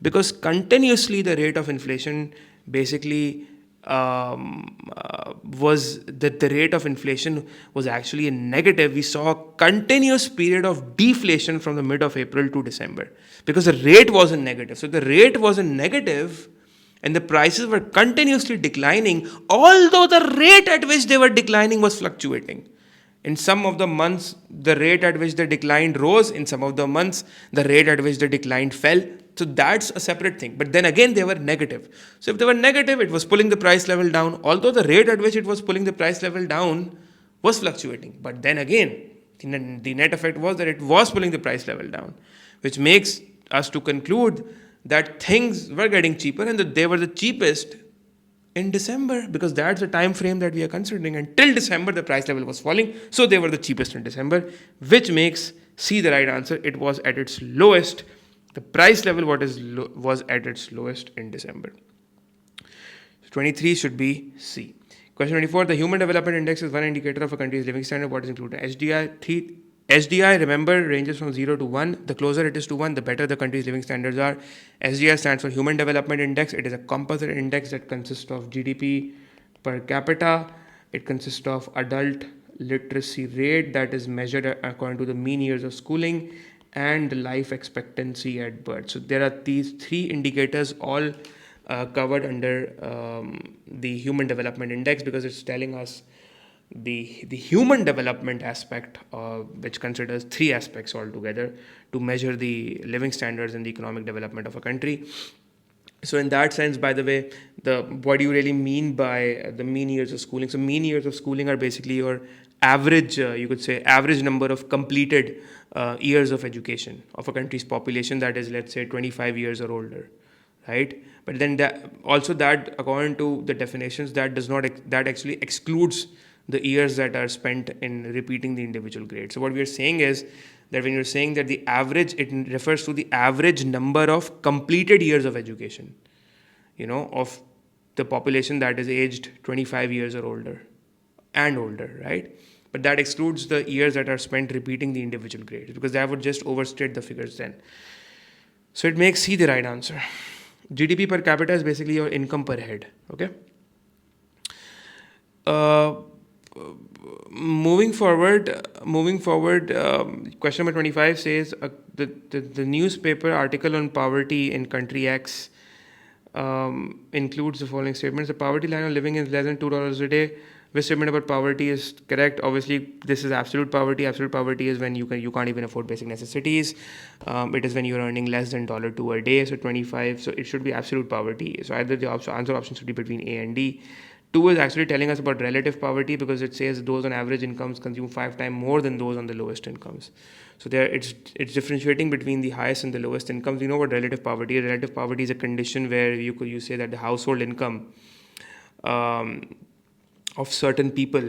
Because continuously the rate of inflation basically the rate of inflation was actually a negative. We saw a continuous period of deflation from the mid of April to December because the rate was in negative. So the rate was in negative, and the prices were continuously declining, although the rate at which they were declining was fluctuating. In some of the months, the rate at which they declined rose. In some of the months, the rate at which they declined fell. So that's a separate thing. But then again, they were negative. So if they were negative, it was pulling the price level down, although the rate at which it was pulling the price level down was fluctuating. But then again, the net effect was that it was pulling the price level down, which makes us to conclude that things were getting cheaper and that they were the cheapest in December, because that's the time frame that we are considering. Until December, the price level was falling, so they were the cheapest in December, which makes C the right answer. It was at its lowest. The price level was at its lowest in December. So 23 should be C. Question 24. The Human Development Index is one indicator of a country's living standard. What is included? HDI, remember, ranges from 0 to 1. The closer it is to 1, the better the country's living standards are. HDI stands for Human Development Index. It is a composite index that consists of GDP per capita. It consists of adult literacy rate, that is measured according to the mean years of schooling, and life expectancy at birth. So there are these three indicators all covered under the Human Development Index, because it's telling us the human development aspect, which considers three aspects altogether to measure the living standards and the economic development of a country. So in that sense, by the way, what do you really mean by the mean years of schooling? So mean years of schooling are basically your average, you could say, average number of completed years of education of a country's population, that is, let's say, 25 years or older, right? But then that according to the definitions, that actually excludes the years that are spent in repeating the individual grade. So what we are saying is that when you're saying that the average, it refers to the average number of completed years of education, of the population that is aged 25 years or older and older, right? But that excludes the years that are spent repeating the individual grades, because that would just overstate the figures then. So it makes C the right answer. GDP per capita is basically your income per head, okay? Moving forward, question number 25 says the newspaper article on poverty in country X includes the following statements. The poverty line of living is less than $2 a day. Which statement about poverty is correct? Obviously, this is absolute poverty. Absolute poverty is when you can't even afford basic necessities. It is when you're earning less than $2 a day. So 25. So it should be absolute poverty. So either the answer option should be between A and D. 2 is actually telling us about relative poverty, because it says those on average incomes consume 5 times more than those on the lowest incomes. So there, it's differentiating between the highest and the lowest incomes. You know what relative poverty is? Relative poverty is a condition where you say that the household income of certain people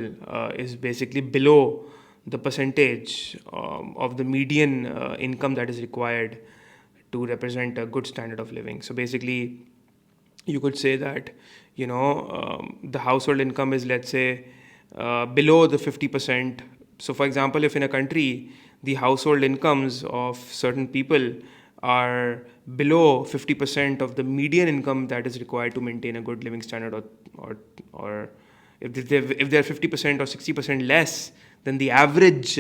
is basically below the percentage of the median income that is required to represent a good standard of living. So basically, you could say that the household income is, let's say, below the 50%. So for example, if in a country the household incomes of certain people are below 50% of the median income that is required to maintain a good living standard, or if they're 50% or 60% less than the average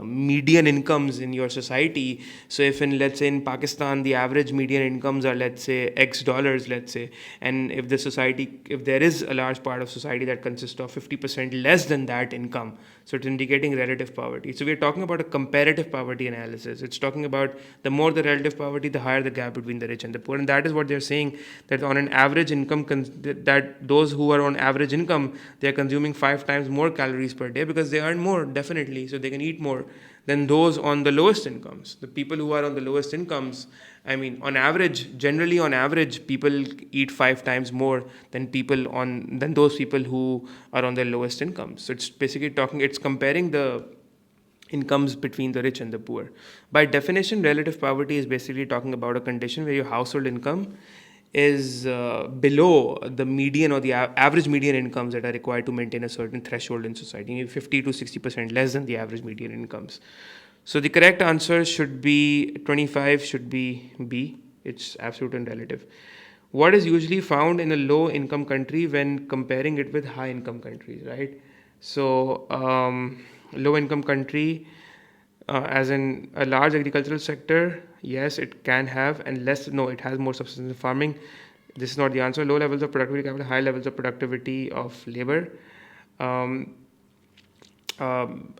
median incomes in your society. So if let's say in Pakistan, the average median incomes are, let's say, X dollars, let's say, and if there is a large part of society that consists of 50% less than that income, so it's indicating relative poverty. So we're talking about a comparative poverty analysis. It's talking about the more the relative poverty, the higher the gap between the rich and the poor. And that is what they're saying, that on an average income, that those who are on average income, they're consuming 5 times more calories per day, because they earn more, definitely, so they can eat more than those on the lowest incomes. The people who are on the lowest incomes, generally on average, people eat 5 times more than those people who are on their lowest incomes. So it's basically it's comparing the incomes between the rich and the poor. By definition, relative poverty is basically talking about a condition where your household income is below the median or the average median incomes that are required to maintain a certain threshold in society, 50 to 60% less than the average median incomes. So the correct answer should be 25, should be B. It's absolute and relative. What is usually found in a low income country when comparing it with high income countries, right? So low income country, as in a large agricultural sector, yes, it can have, and it has more subsistence farming. This is not the answer. Low levels of productivity capital, high levels of productivity of labor. Um,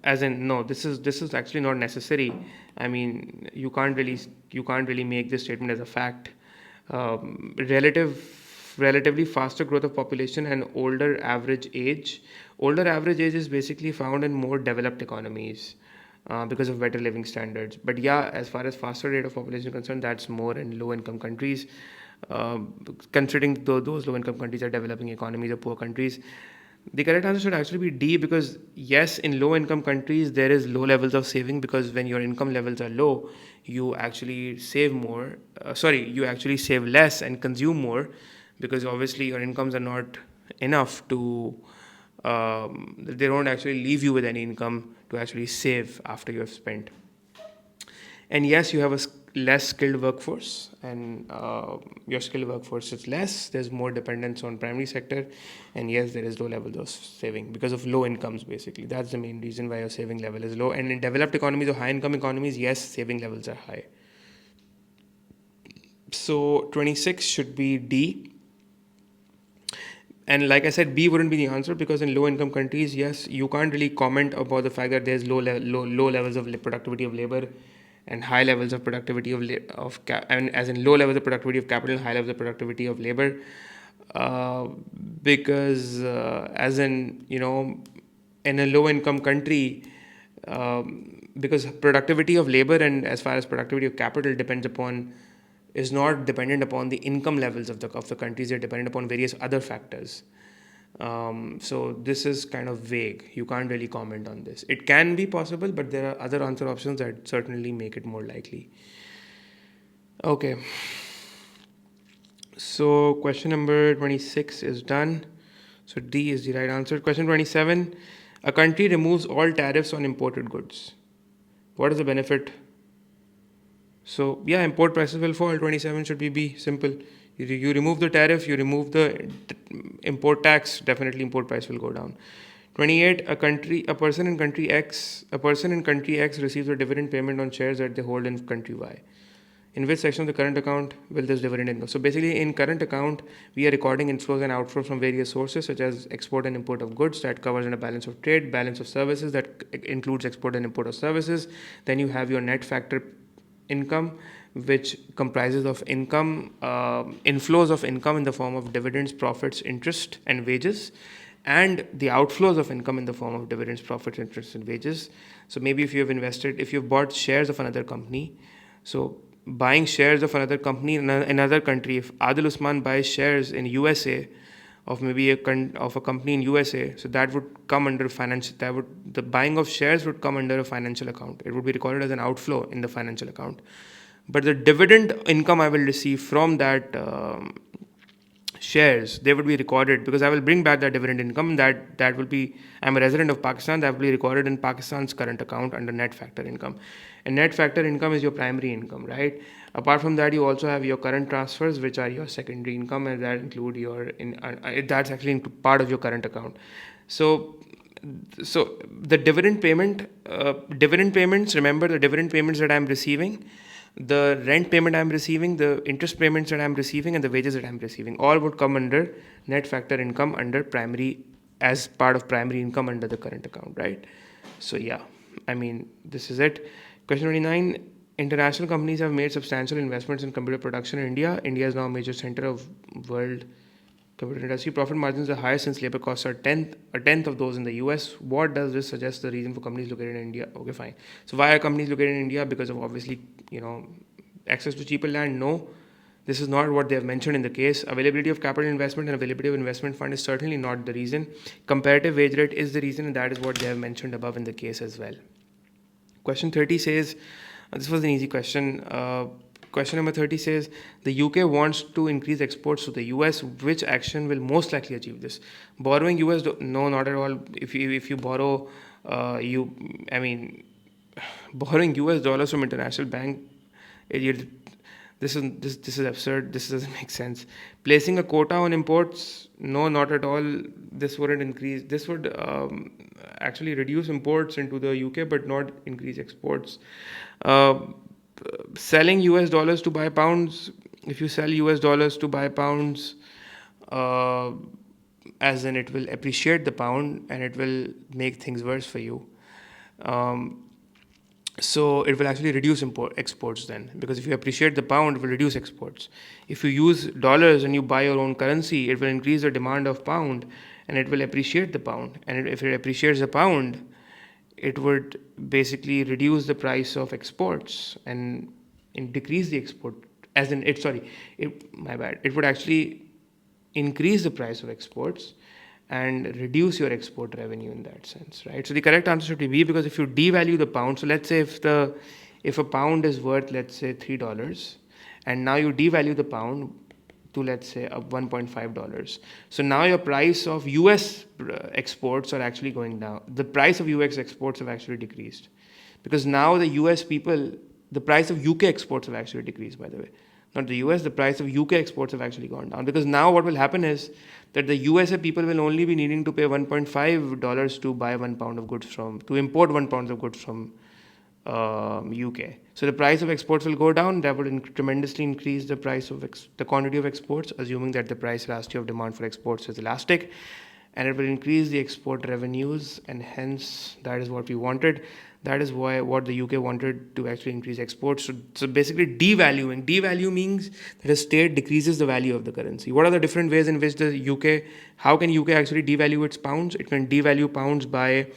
as in, no, this is actually not necessary. I mean, you can't really make this statement as a fact. Relatively faster growth of population and older average age. Older average age is basically found in more developed economies. Because of better living standards. But yeah, as far as faster rate of population is concerned, that's more in low income countries. Considering those low income countries are developing economies or poor countries, the correct answer should actually be D, because yes, in low income countries there is low levels of saving, because when your income levels are low, you actually save more. You actually save less and consume more, because obviously your incomes are not enough to they don't actually leave you with any income to actually save after you have spent. And yes, you have a less skilled workforce, and your skilled workforce is less. There's more dependence on primary sector, and yes, there is low levels of saving because of low incomes. Basically, that's the main reason why your saving level is low. And in developed economies or high income economies, yes, saving levels are high. So 26 should be D. And like I said, B wouldn't be the answer, because in low income countries, yes, you can't really comment about the fact that there's low levels of productivity of labor and high levels of productivity and as in low levels of productivity of capital, high levels of productivity of labor, uh, because as in, in a low income country, because productivity of labor and as far as productivity of capital is not dependent upon the income levels of the countries. They're dependent upon various other factors. So this is kind of vague. You can't really comment on this. It can be possible, but there are other answer options that certainly make it more likely. Okay. So question number 26 is done. So D is the right answer. Question 27. A country removes all tariffs on imported goods. What is the benefit? So yeah, import prices will fall. 27 should be B. Simple. You remove the tariff, you remove the import tax. Definitely, import price will go down. 28. A person in country X receives a dividend payment on shares that they hold in country Y. In which section of the current account will this dividend income? So basically, in current account, we are recording inflows and outflows from various sources, such as export and import of goods, that covers in a balance of trade, balance of services, that includes export and import of services. Then you have your net factor income, which comprises of income, inflows of income in the form of dividends, profits, interest, and wages, and the outflows of income in the form of dividends, profits, interest, and wages. So maybe if you've bought shares of another company, so buying shares of another company in another country, if Adil Usman buys shares in USA of maybe of a company in USA, so that would come under financial. The buying of shares would come under a financial account. It would be recorded as an outflow in the financial account. But the dividend income I will receive from that shares, they would be recorded, because I will bring back that dividend income. That will be, I'm a resident of Pakistan, that will be recorded in Pakistan's current account under net factor income. And net factor income is your primary income, right? Apart from that, you also have your current transfers, which are your secondary income, and that include that's actually part of your current account. So the dividend payments, remember, the dividend payments that I'm receiving, the rent payment I'm receiving, the interest payments that I'm receiving, and the wages that I'm receiving, all would come under net factor income under primary, as part of primary income under the current account, right? So yeah, I mean, this is it. Question 29. International companies have made substantial investments in computer production in India. India is now a major center of world computer industry. Profit margins are higher since labor costs are a tenth of those in the US. What does this suggest the reason for companies located in India? Okay, fine. So why are companies located in India? Because of obviously, access to cheaper land? No. This is not what they have mentioned in the case. Availability of capital investment and availability of investment fund is certainly not the reason. Comparative wage rate is the reason, and that is what they have mentioned above in the case as well. Question 30 says, this was an easy question. Question number 30 says, the UK wants to increase exports to the US. Which action will most likely achieve this? Borrowing US, no, not at all. If you borrow, borrowing US dollars from international bank, this is absurd. This doesn't make sense. Placing a quota on imports, no, not at all. This wouldn't increase. This would actually reduce imports into the UK, but not increase exports. Selling US dollars to buy pounds, if you sell US dollars to buy pounds, as in it will appreciate the pound and it will make things worse for you. So it will actually reduce exports then, because if you appreciate the pound, it will reduce exports. If you use dollars and you buy your own currency, it will increase the demand of pound and it will appreciate the pound. And if it appreciates the pound, it would basically reduce the price of exports and decrease the export. As in, my bad. It would actually increase the price of exports and reduce your export revenue in that sense, right? So the correct answer should be B, because if you devalue the pound, so let's say if a pound is worth, let's say, $3, and now you devalue the pound to, let's say, $1.5. So now your price of US exports are actually going down. The price of US exports have actually decreased, because now the US people, the price of UK exports have actually decreased, by the way. Not the US, the price of UK exports have actually gone down, because now what will happen is that the USA people will only be needing to pay $1.5 to buy 1 pound of goods to import 1 pound of goods from UK. So the price of exports will go down. That would tremendously increase the price of the quantity of exports, assuming that the price elasticity of demand for exports is elastic, and it will increase the export revenues, and hence that is what we wanted. That is what the UK wanted, to actually increase exports. So basically devaluing. Devalue means that a state decreases the value of the currency. What are the different ways in which the UK, how can UK actually devalue its pounds? It can devalue pounds by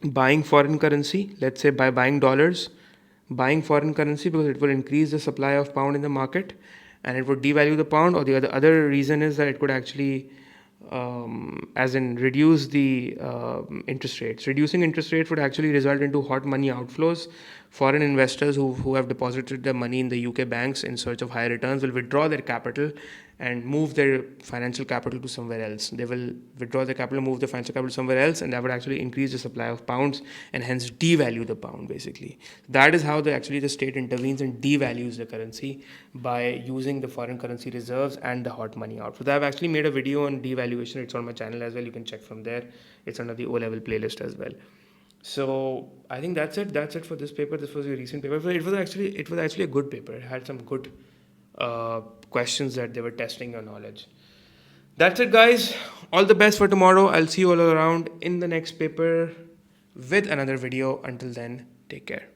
buying foreign currency, let's say by buying dollars, buying foreign currency, because it will increase the supply of pound in the market and it would devalue the pound. Or the other reason is that it could actually as in reduce the interest rates. Reducing interest rates would actually result into hot money outflows. Foreign investors who have deposited their money in the UK banks in search of higher returns will withdraw their capital and move their financial capital to somewhere else. They will withdraw their capital, move the financial capital somewhere else, and that would actually increase the supply of pounds and hence devalue the pound, basically. That is how the state intervenes and devalues the currency, by using the foreign currency reserves and the hot money out. So I've actually made a video on devaluation. It's on my channel as well. You can check from there. It's under the O-level playlist as well. So I think that's it. That's it for this paper. This was a recent paper. It was actually a good paper. It had some good questions that they were testing your knowledge. That's it, guys. All the best for tomorrow. I'll see you all around in the next paper with another video. Until then, take care.